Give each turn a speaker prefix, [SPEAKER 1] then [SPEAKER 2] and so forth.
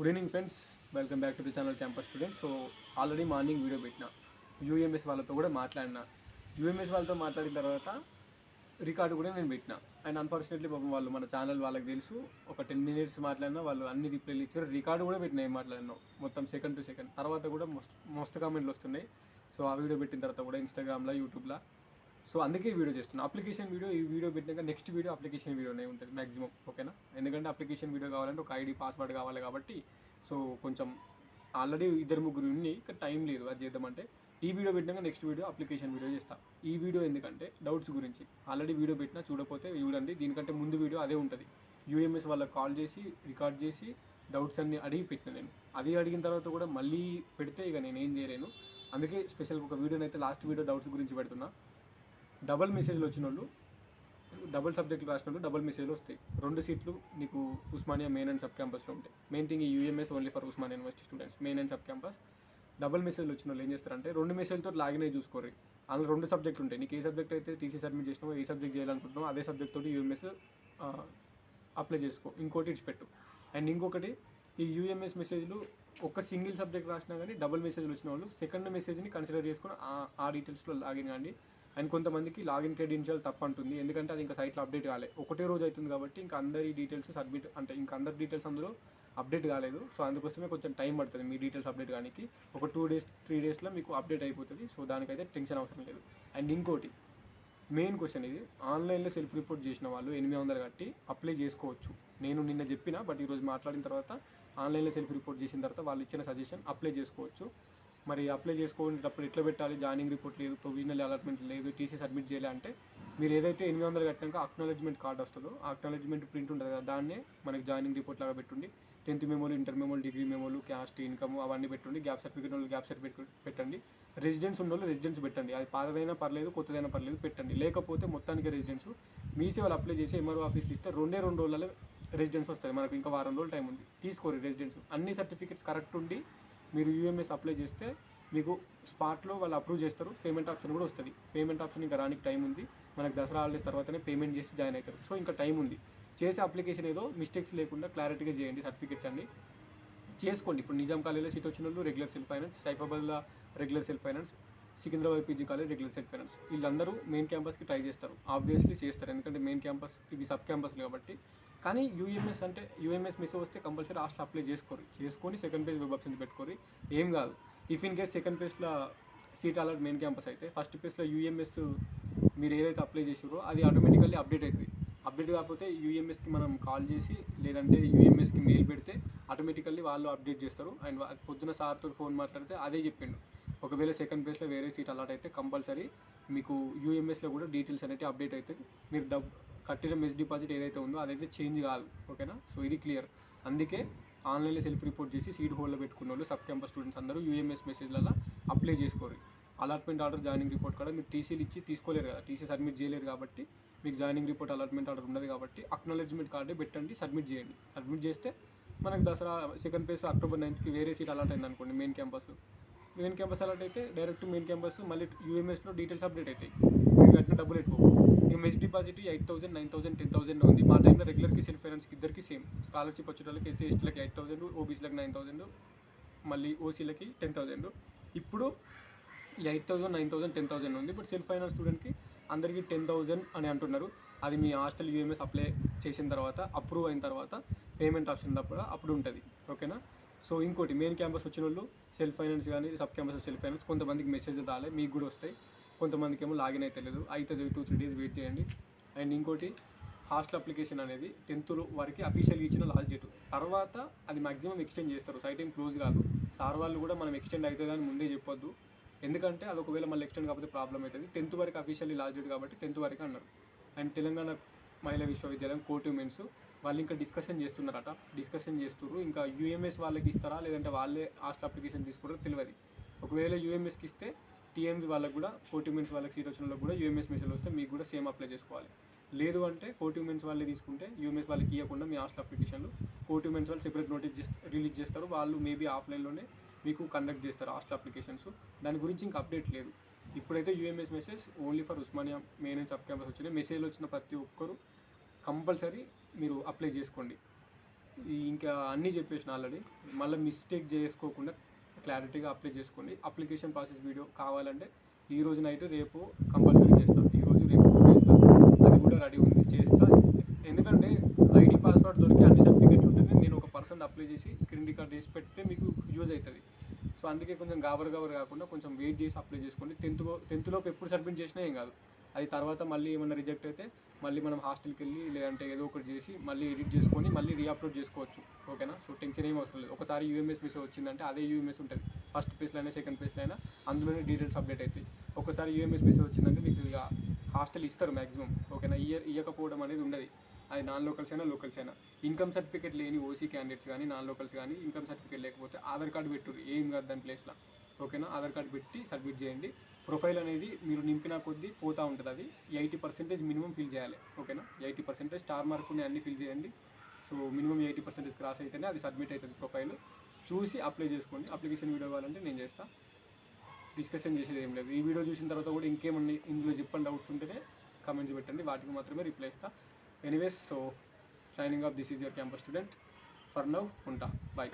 [SPEAKER 1] Good evening friends, welcome back to the channel campus students. So already morning video పెట్టిన UMS వాళ్ళతో కూడా మాట్లాడిన. UMS వాళ్ళతో మాట్లాడిన తర్వాత రికార్డు కూడా నేను పెట్టిన. అండ్ అన్ఫార్చునేట్లీ పాపం వాళ్ళు మన ఛానల్ వాళ్ళకి తెలుసు, ఒక 10 minutes మాట్లాడినా వాళ్ళు అన్ని రిప్లైలు ఇచ్చారు. రికార్డు కూడా పెట్టిన, ఏం మాట్లాడినావు మొత్తం సెకండ్ టు సెకండ్. తర్వాత కూడా మస్తు కామెంట్లు వస్తున్నాయి. సో ఆ వీడియో పెట్టిన తర్వాత కూడా ఇన్స్టాగ్రామ్లో, యూట్యూబ్లో. సో అందుకే వీడియో చేస్తున్నాను. అప్లికేషన్ వీడియో ఈ వీడియో పెట్టినాక నెక్స్ట్ వీడియో అప్లికేషన్ వీడియోనే ఉంటుంది మ్యాక్సిమం, ఓకేనా? ఎందుకంటే అప్లికేషన్ వీడియో కావాలంటే ఒక ఐడి పాస్వర్డ్ కావాలి కాబట్టి. సో కొంచెం ఆల్రెడీ 2-3 ఉన్నాయి, ఇంకా టైం లేదు అది చేద్దామంటే. ఈ వీడియో పెట్టినాక నెక్స్ట్ వీడియో అప్లికేషన్ వీడియో చేస్తాను. ఈ వీడియో ఎందుకంటే డౌట్స్ గురించి. ఆల్రెడీ వీడియో పెట్టినా, చూడకపోతే చూడండి. దీనికంటే ముందు వీడియో అదే ఉంటుంది. యూఎంఎస్ వాళ్ళకి కాల్ చేసి రికార్డ్ చేసి డౌట్స్ అన్ని అడిగి పెట్టిన నేను. అది అడిగిన తర్వాత కూడా మళ్ళీ పెడితే ఇక నేను ఏం చేయలేను. అందుకే స్పెషల్గా ఒక వీడియోని అయితే లాస్ట్ వీడియో డౌట్స్ గురించి పెడుతున్నా. డబల్ మెసేజ్లు వచ్చిన వాళ్ళు, డబుల్ సబ్జెక్టులు రాసిన వాళ్ళు డబుల్ మెసేజ్లు వస్తాయి. 2 సీట్లు నీకు ఉస్మానియా మెయిన్ అండ్ సబ్ క్యాంపస్లో ఉంటాయి. మెయిన్ థింగ్ ఈ UMS only for Osmania university students, main and sub campus. Double మెసేజ్లు వచ్చిన వాళ్ళు ఏం చేస్తారంటే 2 మెసేజ్లతో లాగిన్ అయ్యి చూసుకోరు. అందులో 2 సబ్జెక్టులు ఉంటాయి. నీకు ఏ సబ్జెక్ట్ అయితే టీసీ సబ్మిట్ చేసినావో, ఏ సబ్జెక్ట్ చేయాలనుకుంటున్నావో అదే సబ్జెక్ట్ తోటి యూఎంఎస్ అప్లై చేసుకో. ఇంకోటి ఇచ్చిపెట్టు. అండ్ ఇంకొకటి, ఈ యూఎంఎస్ మెసేజ్లు ఒక సింగిల్ సబ్జెక్ట్ రాసినా కానీ డబుల్ మెసేజ్లు వచ్చిన వాళ్ళు సెకండ్ మెసేజ్ని కన్సిడర్ చేసుకొని ఆ డీటెయిల్స్లో లాగిన్ కానీ. అండ్ కొంతమందికి లాగిన్ క్రెడెన్షియల్ తప్పు అంటుంది, ఎందుకంటే అది ఇంకా సైట్లో అప్డేట్ కాలేదు. ఒకటే రోజు అవుతుంది కాబట్టి ఇంకా అందరి డీటెయిల్స్ సబ్మిట్, అంటే ఇంకా అందరి డీటెయిల్స్ అందులో అప్డేట్ కాలేదు. సో అందుకోసమే కొంచెం టైం పడుతుంది మీ డీటెయిల్స్ అప్డేట్ కానీ. ఒక 2 days 3 daysలో మీకు అప్డేట్ అయిపోతుంది. సో దానికైతే టెన్షన్ అవసరం లేదు. అండ్ ఇంకోటి మెయిన్ క్వశ్చన్, ఇది ఆన్లైన్లో సెల్ఫ్ రిపోర్ట్ చేసిన వాళ్ళు 800 కట్టి అప్లై చేసుకోవచ్చు. నేను నిన్న చెప్పిన, బట్ ఈరోజు మాట్లాడిన తర్వాత ఆన్లైన్లో సెల్ఫ్ రిపోర్ట్ చేసిన తర్వాత వాళ్ళు ఇచ్చిన సజెషన్ అప్లై చేసుకోవచ్చు. మరి అప్లై చేసుకునేటప్పుడు ఎట్లా పెట్టాలి? జాయినింగ్ రిపోర్ట్ లేదు, ప్రొవిజనల్ అలాట్మెంట్ లేదు, టీసీ సబ్మిట్ చేయాలి అంటే మీరు ఏదైతే 800 కట్టినాక అక్నాలెడ్జ్మెంట్ కార్డ్ వస్తుందో ఆ అక్నాలెడ్జ్మెంట్ ప్రింట్ ఉంటుంది కదా, దాన్నే మనకి జాయినింగ్ రిపోర్ట్ లాగా పెట్టుండి 10th మెమోలు, ఇంటర్ మెమోలు, డిగ్రీ మెమోలు, క్యాస్ట్, ఇన్కమ్ అవన్నీ పెట్టుండి. గ్యాప్ సర్టిఫికేట్ వాళ్ళు గ్యాప్ సర్టిఫికేట్ పెట్టండి. రెసిడెన్స్ ఉన్న వాళ్ళు రెసిడెన్స్ పెట్టండి. అది పాతదైనా పర్లేదు, కొత్తదైనా పర్లేదు, పెట్టండి. లేకపోతే మొత్తానికి రెసిడెన్స్ మీ సేవలు అప్లై చేసి ఎంఆర్ఓ ఆఫీస్లో ఇస్తే 2 రోజులలో రెసిడెన్స్ వస్తుంది. మనకు ఇంకా వారం రోజులు టైం ఉంది. తీసుకోరు రెసిడెన్స్. అన్ని సర్టిఫికేట్స్ కరెక్ట్ ఉండి మీరు యూఎంఎస్ అప్లై చేస్తే మీకు స్పాట్లో వాళ్ళు అప్రూవ్ చేస్తారు. పేమెంట్ ఆప్షన్ కూడా వస్తుంది. పేమెంట్ ఆప్షన్ ఇంకా రానికి టైం ఉంది. మనకు దసరా హాలిడేస్ తర్వాతనే పేమెంట్ చేసి జాయిన్ అవుతారు. సో ఇంకా టైం ఉంది. చేసే అప్లికేషన్ ఏదో మిస్టేక్స్ లేకుండా క్లారిటీగా చేయండి. సర్టిఫికేట్స్ అన్ని చేసుకోండి. ఇప్పుడు నిజాం కాలేజ్లో సీట్ వచ్చిన వాళ్ళు రెగ్యులర్ సెల్ఫ్ ఫైనాన్స్, సైఫాబాద్లో regular self finance, Secunderabad PG college regular self finance, వీళ్ళందరూ మెయిన్ క్యాంపస్కి ట్రై చేస్తారు. ఆబ్వియస్లీ చేస్తారు, ఎందుకంటే మెయిన్ క్యాంపస్ ఇవి సబ్ క్యాంపస్లు కాబట్టి. కానీ యూఎంఎస్ అంటే యూఎంఎస్ మిస్ వస్తే కంపల్సరీ హాస్టల్ అప్లై చేసుకొని సెకండ్ పేజ్ వెబ్ ఆప్షన్ పెట్టుకోరి. ఏం కాదు. ఇఫ్ ఇన్ కేస్ సెకండ్ పేజ్లో సీట్ అలాట్ మెయిన్ క్యాంపస్ అయితే ఫస్ట్ పేజ్లో యూఎంఎస్ మీరు ఏదైతే అప్లై చేసారో అది ఆటోమేటికల్లీ అప్డేట్ అవుతుంది. అప్డేట్ కాకపోతే యూఎంఎస్కి మనం కాల్ చేసి లేదంటే యూఎంఎస్కి మెయిల్ పెడితే ఆటోమేటికల్లీ వాళ్ళు అప్డేట్ చేస్తారు. అండ్ పొద్దున సార్తో ఫోన్ మాట్లాడితే అదే చెప్పిండు, ఒకవేళ సెకండ్ ప్లేస్లో వేరే సీట్ అలాట్ అయితే కంపల్సరీ మీకు యూఎంఎస్లో కూడా డీటెయిల్స్ అనేవి అప్డేట్ అవుతుంది. మీరు కట్టిన మెస్ డిపాజిట్ ఏదైతే ఉందో అదైతే చేంజ్ కాదు, ఓకేనా? సో ఇది క్లియర్. అందుకే ఆన్లైన్లో సెల్ఫ్ రిపోర్ట్ చేసి సీట్ హోల్డ్లో పెట్టుకున్న వాళ్ళు సబ్ క్యాంపస్ స్టూడెంట్స్ అందరూ యూఎంఎస్ మెసేజ్లలో అప్లై చేసుకోరు. అలాట్మెంట్ ఆర్డర్, జాయినింగ్ రిపోర్ట్ కూడా మీరు టీసీలు ఇచ్చి తీసుకోలేరు కదా, టీసీ సబ్మిట్ చేయలేరు కాబట్టి మీకు జాయినింగ్ రిపోర్ట్, అలాట్మెంట్ ఆర్డర్ ఉన్నది కాబట్టి అక్నాలెడ్జ్మెంట్ కార్డే పెట్టండి, సబ్మిట్ చేయండి. సబ్మిట్ చేస్తే మనకు Dasara second page October 9th వేరే సీట్ అలాట్ అయింది అనుకోండి, మెయిన్ క్యాంపస్ అలాట్ అయితే డైరెక్ట్ మెయిన్ క్యాంపస్ మళ్ళీ యూఎంఎస్లో డీటెయిల్స్ అప్డేట్ అవుతాయి. మీరు కట్టిన డబ్బులు ఎక్కువ. ఇక మెస్ డిపాజిట్ 8,000, 9,000, 10,000 ఉంది. మా టైంలో రెగ్యులర్కి సెల్ఫ్ ఫైనాన్స్కి ఇద్దరికి సేమ్. స్కాలర్షిప్ వచ్చేటోళ్ళకి ఎస్సీ ఎస్టీలకి 8,000, ఓబీసీలకు 9,000, మళ్ళీ ఓసీలకి 10,000. ఇప్పుడు 8,000, 9,000, 10,000 ఉంది. బట్ సెల్ఫ్ ఫైనాన్స్ స్టూడెంట్కి అందరికీ 10,000 అని అంటున్నారు. అది మీ హాస్టల్ యూఎంఎస్ అప్లై చేసిన తర్వాత, అప్రూవ్ అయిన తర్వాత పేమెంట్ ఆప్షన్ తప్పుడు అప్పుడు ఉంటుంది, ఓకేనా? సో ఇంకోటి, మెయిన్ క్యాంపస్ వచ్చిన వాళ్ళు సెల్ఫ్ ఫైనాన్స్ కానీ సబ్ క్యాంపస్ సెల్ఫ్ ఫైనాన్స్ కొంతమందికి మెసేజ్లు రాలేదు, మీకు కూడా వస్తాయి. కొంతమందికి ఏమో లాగిన్ అయితే లేదు, అవుతుంది 2-3 days వెయిట్ చేయండి. అండ్ ఇంకోటి, హాస్టల్ అప్లికేషన్ అనేది 10th వరకు అఫీషియల్గా ఇచ్చిన లాస్ట్ డేట్. తర్వాత అది మ్యాక్సిమం ఎక్స్టెండ్ చేస్తారు. సైట్ ఏం క్లోజ్ కాదు. సార్ వాళ్ళు కూడా మనం ఎక్స్టెండ్ అవుతుంది అని ముందే చెప్పొద్దు, ఎందుకంటే అది ఒకవేళ మళ్ళీ ఎక్స్టెండ్ కాకపోతే ప్రాబ్లం అవుతుంది. 10th వరకు అఫీషియల్లీ లాస్ట్ డేట్ కాబట్టి 10th వరకు అన్నారు. అండ్ తెలంగాణ మహిళా విశ్వవిద్యాలయం కోర్టు మెన్స్ వాళ్ళు ఇంకా డిస్కషన్ చేస్తున్నారు. ఇంకా యూఎంఎస్ వాళ్ళకి ఇస్తారా లేదంటే వాళ్ళే హాస్టల్ అప్లికేషన్ తీసుకుంటారో తెలియదు. ఒకవేళ యూఎంఎస్కి ఇస్తే టీఎంవి వాళ్ళకి కూడా, కోర్టు మెన్స్ వాళ్ళకి సీట్ వచ్చిన వాళ్ళకి కూడా యూఎంఎస్ మెసేజ్ వస్తే మీకు కూడా సేమ్ అప్లై చేసుకోవాలి. లేదు అంటే కోర్టు మెన్స్ వాళ్ళే తీసుకుంటే యూఎంఎస్ వాళ్ళకి ఇవ్వకుండా మీ హాస్టల్ అప్లికేషన్లు కోర్టు మెన్స్ వాళ్ళు సెపరేట్ నోటీస్ రిలీజ్ చేస్తారు. వాళ్ళు మేబీ ఆఫ్లైన్లోనే మీకు కండక్ట్ చేస్తారు హాస్టల్ అప్లికేషన్స్. దాని గురించి ఇంకా అప్డేట్ లేదు. ఇప్పుడైతే UMS message only for Osmania main and sub campus వచ్చినాయి. మెసేజ్లు వచ్చిన ప్రతి ఒక్కరు కంపల్సరీ మీరు అప్లై చేసుకోండి. ఇంకా అన్నీ చెప్పేసిన ఆల్రెడీ. మళ్ళీ మిస్టేక్ చేసుకోకుండా క్లారిటీగా అప్లై చేసుకోండి. అప్లికేషన్ ప్రాసెస్ వీడియో కావాలంటే ఈ రోజు నైట్ రేపు కంపల్సరీ చేస్తాను. ఈరోజు రేపు చేస్తాను, అది కూడా రెడీ ఉంది, చేస్తా. ఎందుకంటే ఐడి పాస్వర్డ్ దొరికి అన్ని సర్టిఫికేట్లు ఉంటేనే నేను ఒక పర్సన్ అప్లై చేసి స్క్రీన్ రికార్డ్ చేసి పెడితే మీకు యూజ్ అవుతుంది. సో అందుకే కొంచెం గాబర్ కాకుండా కొంచెం వెయిట్ చేసి అప్లై చేసుకోండి. టెన్త్లోపు ఎప్పుడు సబ్మిట్ చేసినా ఏం కాదు. అది తర్వాత మళ్ళీ ఏమైనా రిజెక్ట్ అయితే మళ్ళీ మనం హాస్టల్కి వెళ్ళి లేదంటే ఏదో ఒకటి చేసి మళ్ళీ ఎడిట్ చేసుకొని మళ్ళీ రీఅప్లోడ్ చేసుకోవచ్చు. ఓకేనా? సో టెన్షన్ ఏం అవసరం లేదు. ఒకసారి యూఎంఎస్ మిస్ వచ్చిందంటే అదే యూఎంఎస్ ఉంటుంది, ఫస్ట్ పేజ్లో అయినా సెకండ్ పేజ్లో అయినా అందులోనే డీటెయిల్స్ అప్డేట్ అవుతాయి. ఒకసారి యూఎంఎస్ మిస్ వచ్చిందంటే మీకు ఇక హాస్టల్ ఇస్తారు మ్యాక్సిమం. ఓకేనా? ఇవ్వకపోవడం అనేది ఉండదు. అది నాన్ లోకల్స్ అయినా లోకల్స్ అయినా. ఇన్కమ్ సర్టిఫికేట్ లేని ఓసీ క్యాండిడేట్స్ కానీ నాన్ లోకల్స్ కానీ ఇన్కమ్ సర్టిఫికేట్ లేకపోతే ఆధార్ కార్డు పెట్టుర్రు, ఏం కాదు దాని ప్లేస్లో. ఓకేనా? ఆధార్ కార్డు పెట్టి సబ్మిట్ చేయండి. ప్రొఫైల్ అనేది మీరు నింపిన కొద్దీ పోతూ ఉంటుంది. అది 80% మినిమం ఫిల్ చేయాలి. ఓకేనా? 80% స్టార్ మార్క్ ఉన్నాయి అన్నీ ఫిల్ చేయండి. సో మినిమం 80% క్రాస్ అయితేనే అది సబ్మిట్ అవుతుంది. ప్రొఫైల్ చూసి అప్లై చేసుకోండి. అప్లికేషన్ వీడియో కావాలంటే నేను చేస్తాను, డిస్కషన్ చేసేది ఏం లేదు. ఈ వీడియో చూసిన తర్వాత కూడా ఇంకేమన్నా ఇందులో చెప్పండి డౌట్స్ ఉంటేనే కామెంట్స్ పెట్టండి, వాటికి మాత్రమే రిప్లై ఇస్తాను. Anyways, so signing off, this is your campus student. For now ఉంటా, బాయ్.